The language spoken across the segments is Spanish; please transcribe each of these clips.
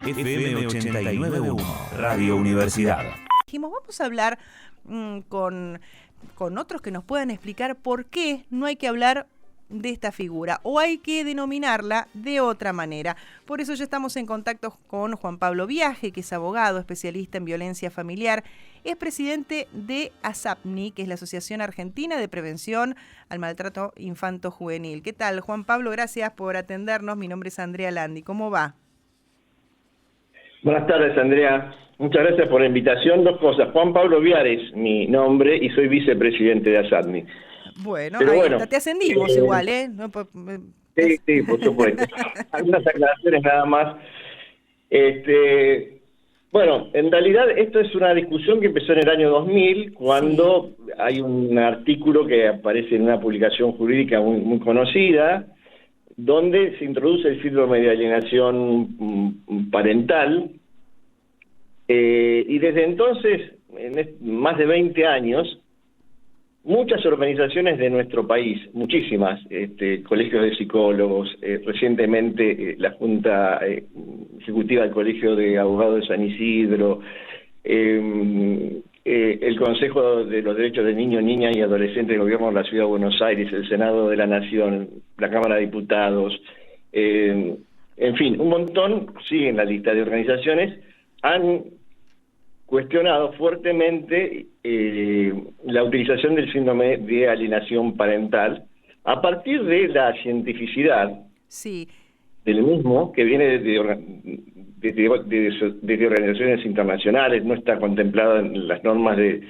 FM 89.1, Radio Universidad. Dijimos, vamos a hablar con otros que nos puedan explicar por qué no hay que hablar de esta figura o hay que denominarla de otra manera. Por eso ya estamos en contacto con Juan Pablo Viaje, que es abogado, especialista en violencia familiar, es presidente de ASAPNI, que es la Asociación Argentina de Prevención al Maltrato Infanto-Juvenil. ¿Qué tal, Juan Pablo? Gracias por atendernos. Mi nombre es Andrea Landi. ¿Cómo va? Buenas tardes, Andrea. Muchas gracias por la invitación. Dos cosas. Juan Pablo Viar es mi nombre y soy vicepresidente de ASAPNI. Bueno, te ascendimos igual, ¿eh? No, sí, por supuesto. Algunas aclaraciones nada más. Bueno, en realidad esto es una discusión que empezó en el año 2000, cuando hay un artículo que aparece en una publicación jurídica muy conocida, donde se introduce el síndrome de alienación parental, y desde entonces, más de 20 años, muchas organizaciones de nuestro país, muchísimas, colegios de psicólogos, recientemente la Junta Ejecutiva del Colegio de Abogados de San Isidro, el Consejo de los Derechos de Niños, Niñas y Adolescentes del Gobierno de la Ciudad de Buenos Aires, el Senado de la Nación, la Cámara de Diputados, en fin, un montón, siguen la lista de organizaciones, han cuestionado fuertemente la utilización del síndrome de alienación parental a partir de la cientificidad del mismo, que viene de organizaciones internacionales, no está contemplada en las normas de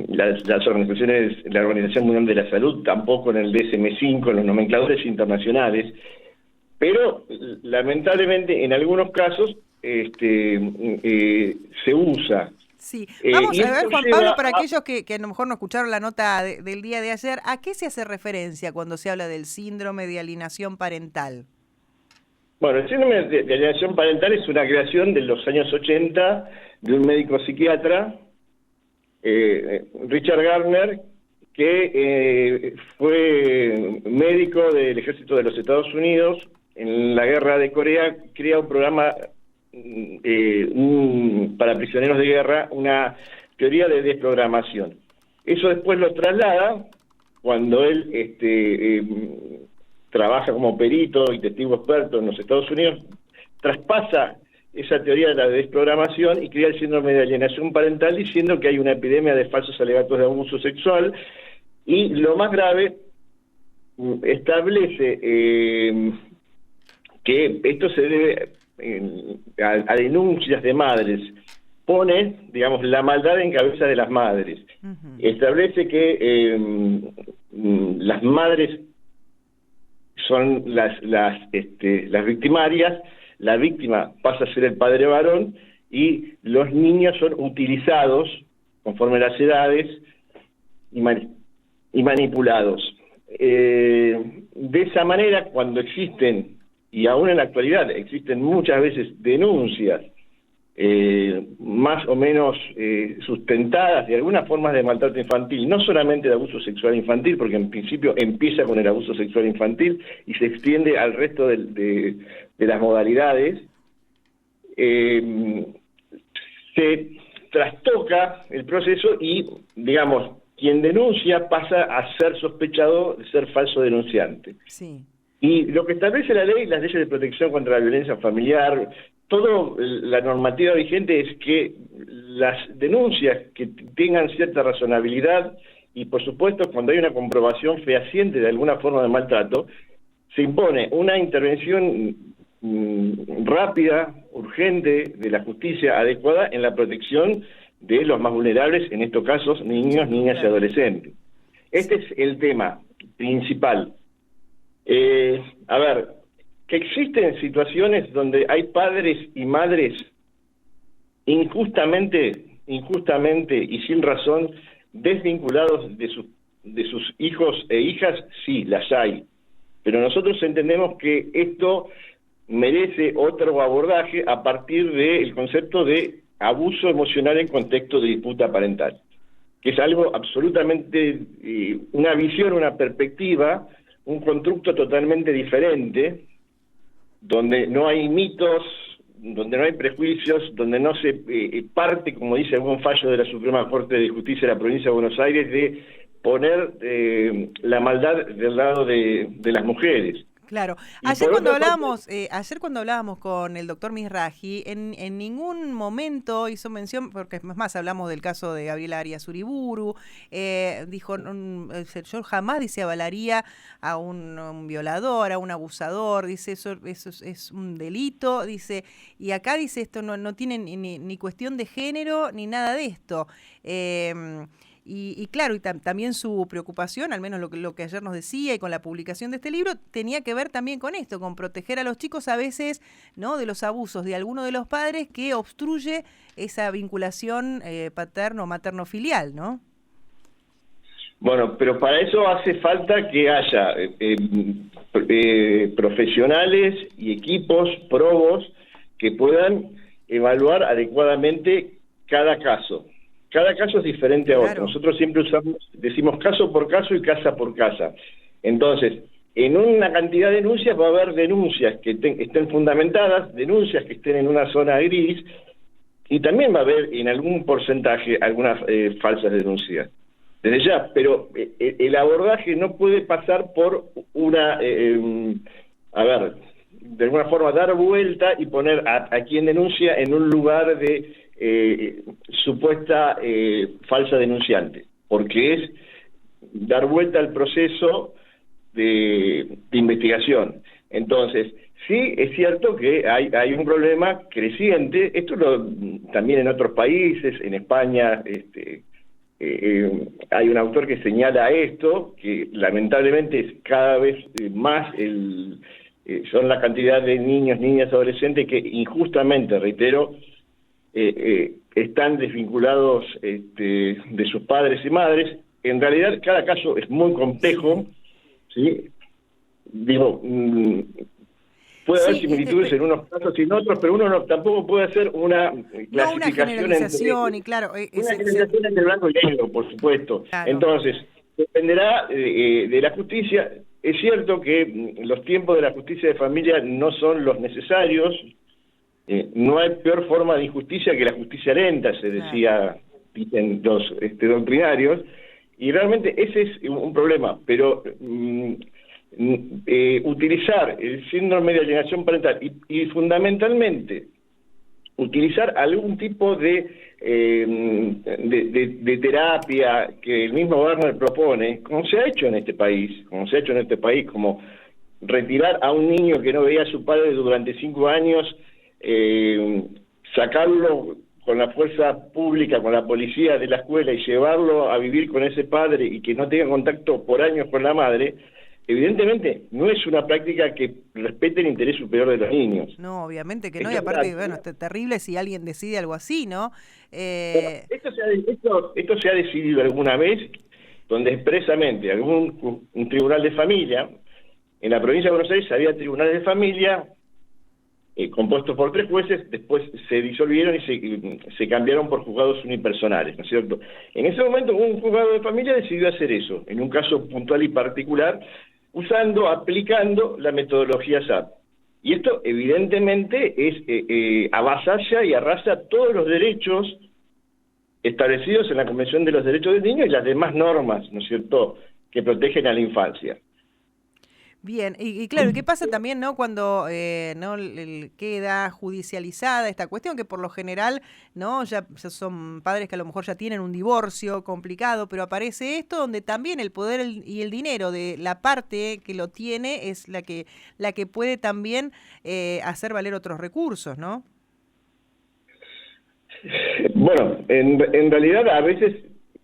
las organizaciones, la Organización Mundial de la Salud, tampoco en el DSM-5, en los nomencladores internacionales, pero lamentablemente en algunos casos se usa. Sí, vamos a ver, Juan Pablo, para aquellos que a lo mejor no escucharon la nota del día de ayer, ¿a qué se hace referencia cuando se habla del síndrome de alienación parental? Bueno, el síndrome de alienación parental es una creación de los años 80 de un médico psiquiatra, Richard Gardner, que fue médico del ejército de los Estados Unidos. En la guerra de Corea crea un programa para prisioneros de guerra, una teoría de desprogramación. Eso después lo traslada cuando él trabaja como perito y testigo experto en los Estados Unidos, traspasa esa teoría de la desprogramación y crea el síndrome de alienación parental, diciendo que hay una epidemia de falsos alegatos de abuso sexual, y lo más grave, establece que esto se debe a denuncias de madres, pone, digamos, la maldad en cabeza de las madres. Uh-huh. Establece que las madres son las victimarias, la víctima pasa a ser el padre varón y los niños son utilizados conforme las edades y manipulados. De esa manera, cuando existen, y aún en la actualidad existen muchas veces denuncias más o menos sustentadas de algunas formas de maltrato infantil, no solamente de abuso sexual infantil, porque en principio empieza con el abuso sexual infantil y se extiende al resto de las modalidades, se trastoca el proceso y, digamos, quien denuncia pasa a ser sospechado de ser falso denunciante. Sí. Y lo que establece la ley, las leyes de protección contra la violencia familiar, toda la normativa vigente es que las denuncias que tengan cierta razonabilidad y, por supuesto, cuando hay una comprobación fehaciente de alguna forma de maltrato, se impone una intervención rápida, urgente, de la justicia adecuada en la protección de los más vulnerables, en estos casos niños, niñas y adolescentes. Este es el tema principal. A ver, que existen situaciones donde hay padres y madres injustamente y sin razón desvinculados de sus hijos e hijas, sí, las hay. Pero nosotros entendemos que esto merece otro abordaje a partir del concepto de abuso emocional en contexto de disputa parental, que es algo absolutamente, una visión, una perspectiva, un constructo totalmente diferente, donde no hay mitos, donde no hay prejuicios, donde no se parte, como dice algún fallo de la Suprema Corte de Justicia de la Provincia de Buenos Aires, de poner la maldad del lado de las mujeres. Claro. Y Ayer por cuando otra parte, hablábamos con el doctor Misraji, en ningún momento hizo mención, porque es más, hablamos del caso de Gabriela Arias Uriburu, dijo, yo jamás, dice, avalaría a un violador, a un abusador, dice, eso es un delito, dice, y acá dice, esto no tiene ni cuestión de género, ni nada de esto. Y claro, y también su preocupación, al menos lo que ayer nos decía y con la publicación de este libro, tenía que ver también con esto, con proteger a los chicos a veces, ¿no?, de los abusos de alguno de los padres que obstruye esa vinculación paterno o materno-filial, ¿no? bueno, pero para eso hace falta que haya profesionales y equipos probos que puedan evaluar adecuadamente cada caso. Cada caso es diferente a otro. Claro. Nosotros siempre decimos caso por caso y casa por casa. Entonces, en una cantidad de denuncias va a haber denuncias que estén fundamentadas, denuncias que estén en una zona gris, y también va a haber en algún porcentaje algunas falsas denuncias. Desde ya, pero el abordaje no puede pasar por una, de alguna forma dar vuelta y poner a quien denuncia en un lugar de supuesta falsa denunciante, porque es dar vuelta al proceso de investigación. Entonces, sí es cierto que hay un problema creciente, esto también en otros países, en España, hay un autor que señala esto, que lamentablemente es cada vez más son la cantidad de niños, niñas, adolescentes que injustamente, reitero, están desvinculados de sus padres y madres. En realidad cada caso es muy complejo, ¿sí? Digo, puede haber similitudes en unos casos y en otros, pero uno tampoco puede hacer una clasificación, una generalización, y claro, una generalización entre blanco y negro, por supuesto. Claro. Entonces, dependerá de la justicia. Es cierto que los tiempos de la justicia de familia no son los necesarios. No hay peor forma de injusticia que la justicia lenta, se decía, dicen los doctrinarios, y realmente ese es un problema, pero utilizar el síndrome de alienación parental y fundamentalmente utilizar algún tipo de terapia que el mismo Wagner propone, como se ha hecho en este país, como retirar a un niño que no veía a su padre durante 5 años, sacarlo con la fuerza pública, con la policía de la escuela y llevarlo a vivir con ese padre y que no tenga contacto por años con la madre, evidentemente no es una práctica que respete el interés superior de los niños. No, obviamente que no, y aparte, bueno, es terrible si alguien decide algo así, ¿no? Esto se ha decidido alguna vez, donde expresamente un tribunal de familia, en la provincia de Buenos Aires había tribunales de familia compuestos por 3 jueces, después se disolvieron y se cambiaron por juzgados unipersonales, ¿no es cierto? En ese momento un juzgado de familia decidió hacer eso, en un caso puntual y particular, aplicando la metodología SAP. Y esto evidentemente avasalla y arrasa todos los derechos establecidos en la Convención de los Derechos del Niño y las demás normas, ¿no es cierto?, que protegen a la infancia. Bien, y claro, ¿qué pasa también, no, cuando no queda judicializada esta cuestión, que por lo general, no, ya son padres que a lo mejor ya tienen un divorcio complicado, pero aparece esto donde también el poder y el dinero de la parte que lo tiene es la que puede también hacer valer otros recursos, ¿no? Bueno, en realidad a veces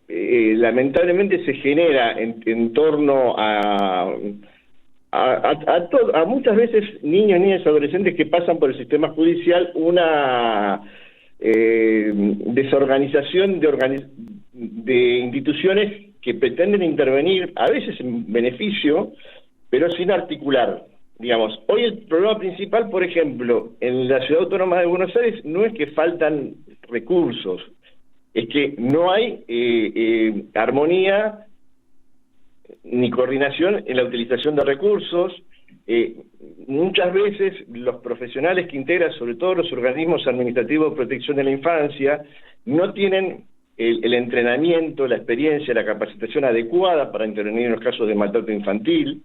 lamentablemente se genera en torno a muchas veces niños, niñas, adolescentes que pasan por el sistema judicial una desorganización de instituciones que pretenden intervenir, a veces en beneficio, pero sin articular. Digamos, hoy el problema principal, por ejemplo, en la Ciudad Autónoma de Buenos Aires, no es que faltan recursos, es que no hay armonía ni coordinación en la utilización de recursos, muchas veces los profesionales que integran, sobre todo los organismos administrativos de protección de la infancia, no tienen el entrenamiento, la experiencia, la capacitación adecuada para intervenir en los casos de maltrato infantil.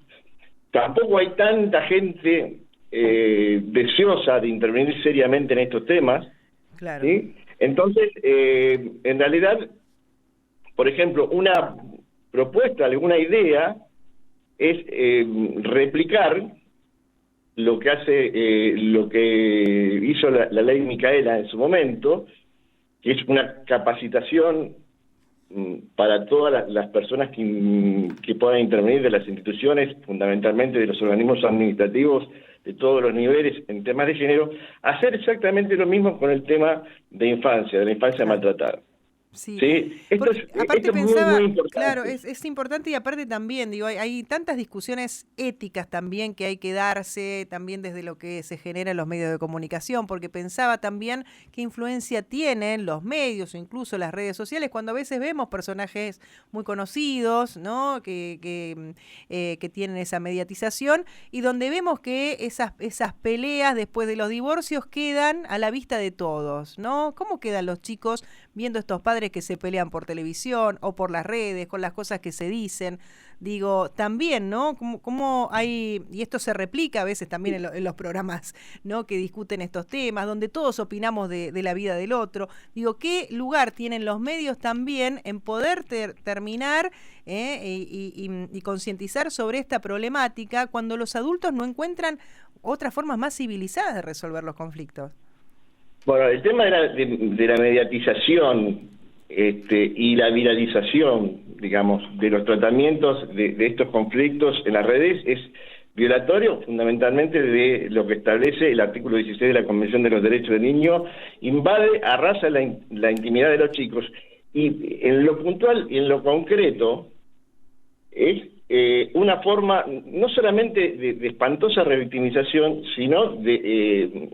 Tampoco hay tanta gente deseosa de intervenir seriamente en estos temas. Claro. ¿Sí? Entonces, en realidad, por ejemplo, una propuesta, alguna idea, es replicar lo que hizo la ley Micaela en su momento, que es una capacitación para todas las personas que puedan intervenir de las instituciones, fundamentalmente de los organismos administrativos de todos los niveles en temas de género, hacer exactamente lo mismo con el tema de infancia, de la infancia maltratada. Sí, ¿Sí? Esto aparte es pensaba, muy importante. claro, es importante y aparte también, digo, hay tantas discusiones éticas también que hay que darse, también desde lo que se genera en los medios de comunicación, porque pensaba también qué influencia tienen los medios o incluso las redes sociales cuando a veces vemos personajes muy conocidos, ¿no? que tienen esa mediatización y donde vemos que esas peleas después de los divorcios quedan a la vista de todos, ¿no? ¿Cómo quedan los chicos viendo estos padres que se pelean por televisión o por las redes, con las cosas que se dicen? Digo, también, ¿no? Como hay, y esto se replica a veces también en los programas, ¿no? Que discuten estos temas, donde todos opinamos de la vida del otro. Digo, ¿qué lugar tienen los medios también en poder terminar y concientizar sobre esta problemática cuando los adultos no encuentran otras formas más civilizadas de resolver los conflictos? Bueno, el tema de la mediatización y la viralización, digamos, de los tratamientos de estos conflictos en las redes es violatorio fundamentalmente de lo que establece el artículo 16 de la Convención de los Derechos del Niño, invade, arrasa la intimidad de los chicos y en lo puntual y en lo concreto es una forma no solamente de espantosa revictimización, sino de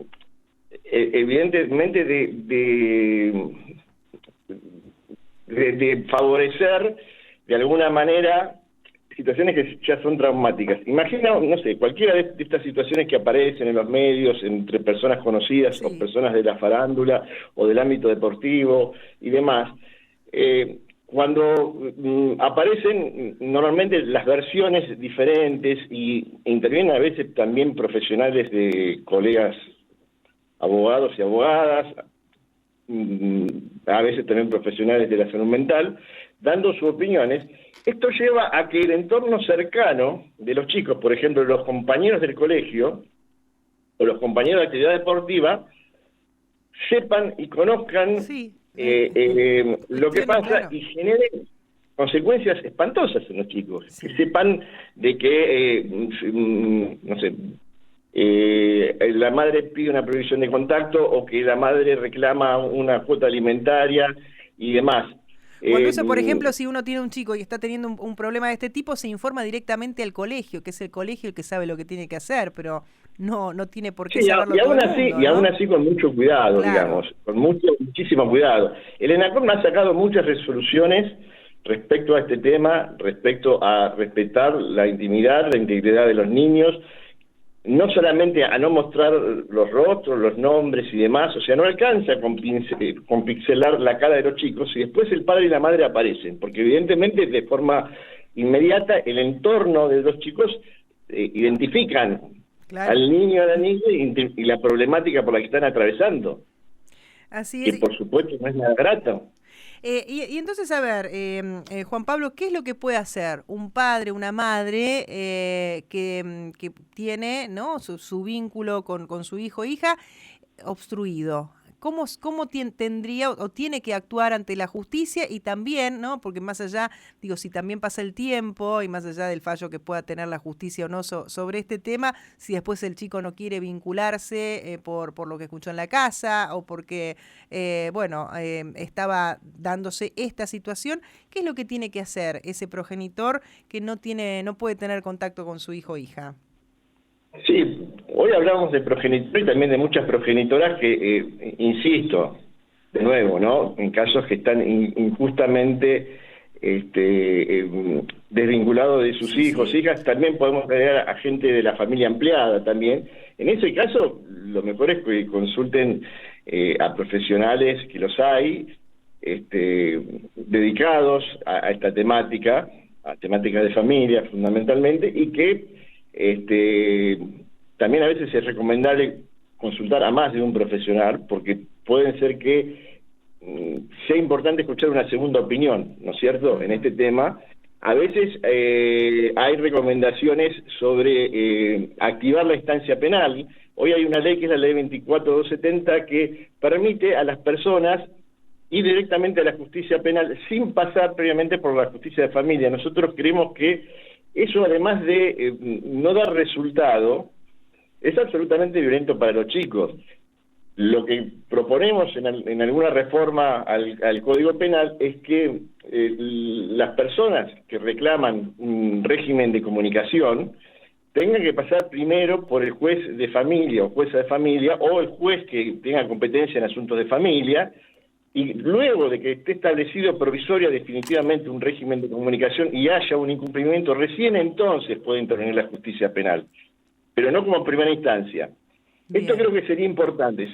evidentemente de favorecer de alguna manera situaciones que ya son traumáticas. Imagina, no sé, cualquiera de estas situaciones que aparecen en los medios entre personas conocidas Sí. o personas de la farándula o del ámbito deportivo y demás, cuando aparecen normalmente las versiones diferentes y intervienen a veces también profesionales de colegas abogados y abogadas, a veces también profesionales de la salud mental, dando sus opiniones. Esto lleva a que el entorno cercano de los chicos, por ejemplo, los compañeros del colegio o los compañeros de actividad deportiva, sepan y conozcan lo que pasa, claro, y generen consecuencias espantosas en los chicos. Sí. Que sepan de que, no sé, la madre pide una prohibición de contacto o que la madre reclama una cuota alimentaria y demás. Cuando eso, por ejemplo, si uno tiene un chico y está teniendo un problema de este tipo, se informa directamente al colegio, que es el colegio el que sabe lo que tiene que hacer, pero no tiene por qué saberlo todo el mundo, ¿no? Y aún así con mucho cuidado, claro, digamos, con muchísimo cuidado. El ENACOM ha sacado muchas resoluciones respecto a este tema, respecto a respetar la intimidad, la integridad de los niños, no solamente a no mostrar los rostros, los nombres y demás, o sea, no alcanza con pixelar la cara de los chicos y después el padre y la madre aparecen, porque evidentemente de forma inmediata el entorno de los chicos identifican, claro, al niño o a la niña y la problemática por la que están atravesando. Así es. Que por supuesto no es nada grato. Y entonces, a ver, Juan Pablo, ¿qué es lo que puede hacer un padre, una madre que tiene, ¿no?, su vínculo con su hijo o hija obstruido? ¿Cómo tendría o tiene que actuar ante la justicia? Y también, ¿no?, porque más allá, digo, si también pasa el tiempo y más allá del fallo que pueda tener la justicia o no sobre este tema, si después el chico no quiere vincularse por lo que escuchó en la casa o porque, estaba dándose esta situación, ¿qué es lo que tiene que hacer ese progenitor que no puede tener contacto con su hijo o hija? Sí, hoy hablamos de progenitor y también de muchas progenitoras que, insisto, de nuevo, ¿no?, en casos que están injustamente desvinculado de sus hijos, hijas, también podemos agregar a gente de la familia ampliada también. En ese caso, lo mejor es que consulten a profesionales, que los hay, dedicados a esta temática, a temática de familia fundamentalmente, y que también a veces es recomendable consultar a más de un profesional, porque pueden ser que sea importante escuchar una segunda opinión, ¿no es cierto?, en este tema. A veces hay recomendaciones sobre activar la instancia penal. Hoy hay una ley que es la ley 24.270 que permite a las personas ir directamente a la justicia penal sin pasar previamente por la justicia de familia. Nosotros creemos que eso, además de no dar resultado, es absolutamente violento para los chicos. Lo que proponemos en alguna reforma al Código Penal es que las personas que reclaman un régimen de comunicación tengan que pasar primero por el juez de familia o jueza de familia, o el juez que tenga competencia en asuntos de familia, y luego de que esté establecido provisoria definitivamente un régimen de comunicación y haya un incumplimiento, recién entonces puede intervenir la justicia penal, pero no como primera instancia. Bien. Esto creo que sería importante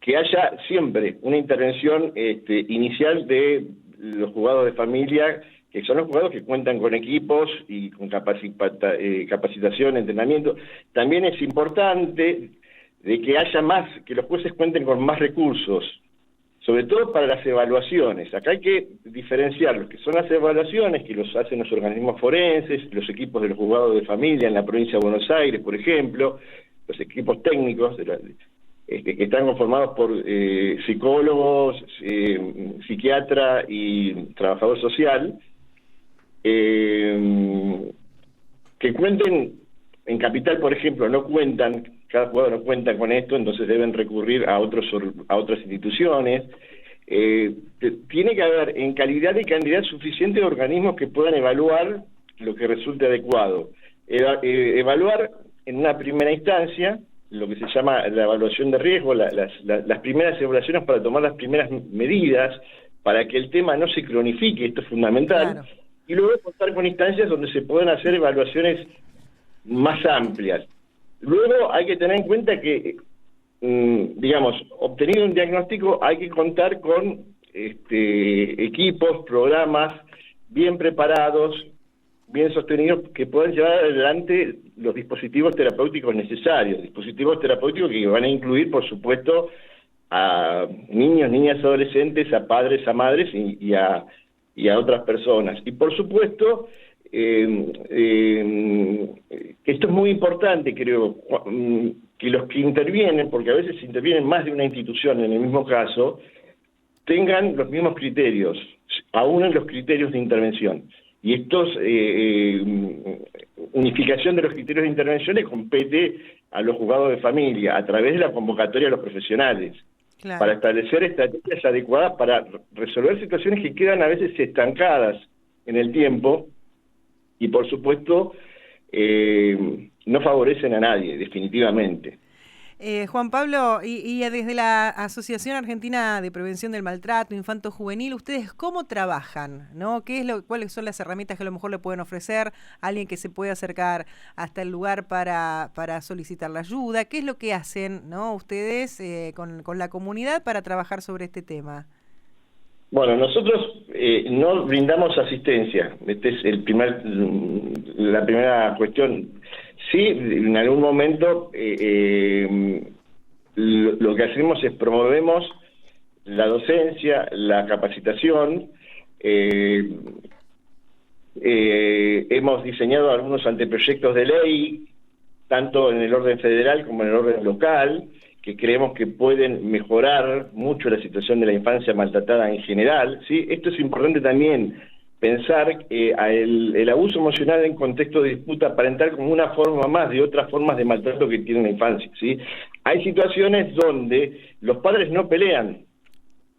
que haya siempre una intervención inicial de los juzgados de familia, que son los juzgados que cuentan con equipos y con capacitación, entrenamiento. También es importante de que haya más, que los jueces cuenten con más recursos, sobre todo para las evaluaciones. Acá hay que diferenciar lo que son las evaluaciones, que los hacen los organismos forenses, los equipos de los juzgados de familia en la provincia de Buenos Aires, por ejemplo, los equipos técnicos que están conformados por psicólogos, psiquiatra y trabajador social, que cuenten, en Capital, por ejemplo, cada juzgado no cuenta con esto, entonces deben recurrir a otras instituciones. Tiene que haber en calidad y cantidad suficientes organismos que puedan evaluar lo que resulte adecuado. Evaluar en una primera instancia lo que se llama la evaluación de riesgo, las primeras evaluaciones para tomar las primeras medidas, para que el tema no se cronifique, esto es fundamental, claro. Y luego contar con instancias donde se puedan hacer evaluaciones más amplias. Luego hay que tener en cuenta que, obtenido un diagnóstico, hay que contar con equipos, programas bien preparados, bien sostenidos, que puedan llevar adelante los dispositivos terapéuticos necesarios, dispositivos terapéuticos que van a incluir, por supuesto, a niños, niñas, adolescentes, a padres, a madres y a otras personas. Y por supuesto, esto es muy importante, creo, que los que intervienen, porque a veces intervienen más de una institución en el mismo caso, tengan los mismos criterios, aúnen los criterios de intervención. Y unificación de los criterios de intervención le compete a los juzgados de familia a través de la convocatoria a los profesionales, claro, para establecer estrategias adecuadas para resolver situaciones que quedan a veces estancadas en el tiempo y, por supuesto, no favorecen a nadie, definitivamente. Juan Pablo, y desde la Asociación Argentina de Prevención del Maltrato Infanto-Juvenil, ¿ustedes cómo trabajan? ¿No? ¿Cuáles son las herramientas que a lo mejor le pueden ofrecer a alguien que se puede acercar hasta el lugar para solicitar la ayuda? ¿Qué es lo que hacen, ¿no, ustedes con la comunidad para trabajar sobre este tema? Bueno, nosotros no brindamos asistencia. Esta es la primera cuestión. Sí, en algún momento lo que hacemos es promovemos la docencia, la capacitación. Hemos diseñado algunos anteproyectos de ley, tanto en el orden federal como en el orden local, que creemos que pueden mejorar mucho la situación de la infancia maltratada en general, ¿sí? Esto es importante también, pensar el abuso emocional en contexto de disputa parental como una forma más de otras formas de maltrato que tiene la infancia, ¿sí? Hay situaciones donde los padres no pelean,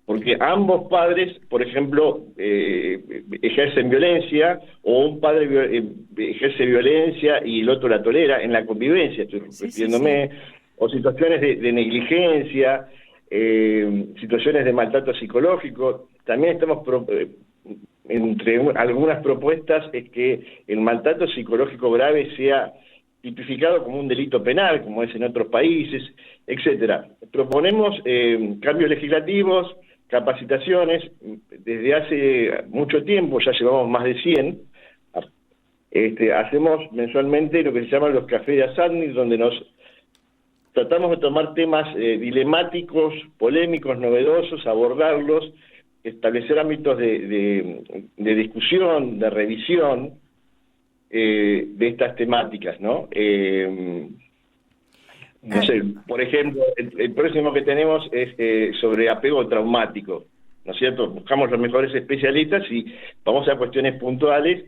porque ambos padres, por ejemplo, ejercen violencia, o un padre ejerce violencia y el otro la tolera en la convivencia, estoy refiriéndome, o situaciones de negligencia, situaciones de maltrato psicológico. También estamos entre algunas propuestas es que el maltrato psicológico grave sea tipificado como un delito penal, como es en otros países, etcétera. Proponemos cambios legislativos, capacitaciones. Desde hace mucho tiempo, ya llevamos más de 100, hacemos mensualmente lo que se llaman los cafés de ASAPNI, donde nos tratamos de tomar temas dilemáticos, polémicos, novedosos, abordarlos, establecer ámbitos de discusión, de revisión de estas temáticas, ¿no? No sé, por ejemplo, el próximo que tenemos es sobre apego traumático, ¿no es cierto? Buscamos los mejores especialistas y vamos a cuestiones puntuales.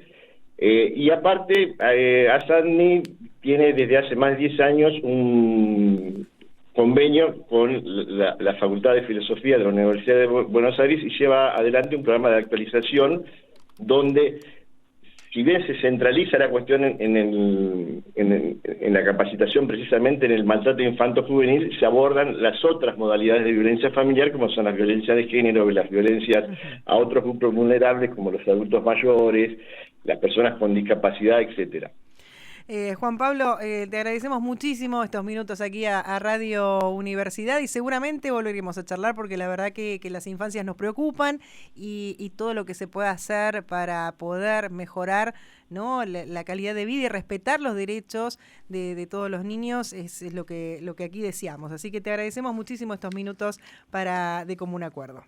Y aparte, ASAPNI tiene desde hace más de 10 años un convenio con la Facultad de Filosofía de la Universidad de Buenos Aires y lleva adelante un programa de actualización donde, si bien se centraliza la cuestión en la capacitación precisamente en el maltrato infanto-juvenil, se abordan las otras modalidades de violencia familiar, como son las violencias de género, las violencias a otros grupos vulnerables, como los adultos mayores, las personas con discapacidad, etcétera. Juan Pablo, te agradecemos muchísimo estos minutos aquí a Radio Universidad y seguramente volveremos a charlar porque la verdad que las infancias nos preocupan y todo lo que se pueda hacer para poder mejorar, ¿no?, la calidad de vida y respetar los derechos de todos los niños es lo que aquí deseamos. Así que te agradecemos muchísimo estos minutos de común acuerdo.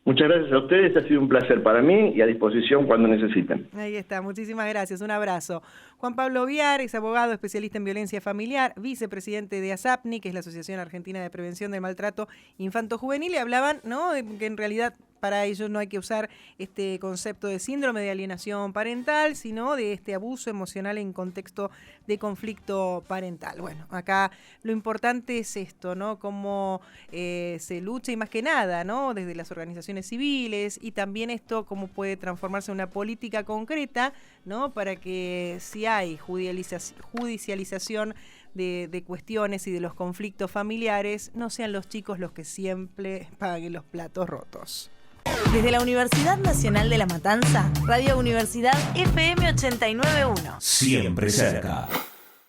Muchas gracias a ustedes, ha sido un placer para mí y a disposición cuando necesiten. Ahí está, muchísimas gracias, un abrazo. Juan Pablo Viar es abogado, especialista en violencia familiar, vicepresidente de ASAPNI, que es la Asociación Argentina de Prevención del Maltrato Infanto-Juvenil, y hablaban, ¿no?, de que en realidad para ellos no hay que usar este concepto de síndrome de alienación parental, sino de este abuso emocional en contexto de conflicto parental. Bueno, acá lo importante es esto, ¿no?, cómo se lucha y más que nada, ¿no?, desde las organizaciones civiles y también esto cómo puede transformarse en una política concreta, ¿no?, para que si hay judicialización de cuestiones y de los conflictos familiares, no sean los chicos los que siempre paguen los platos rotos. Desde la Universidad Nacional de La Matanza, Radio Universidad FM 89.1. Siempre cerca.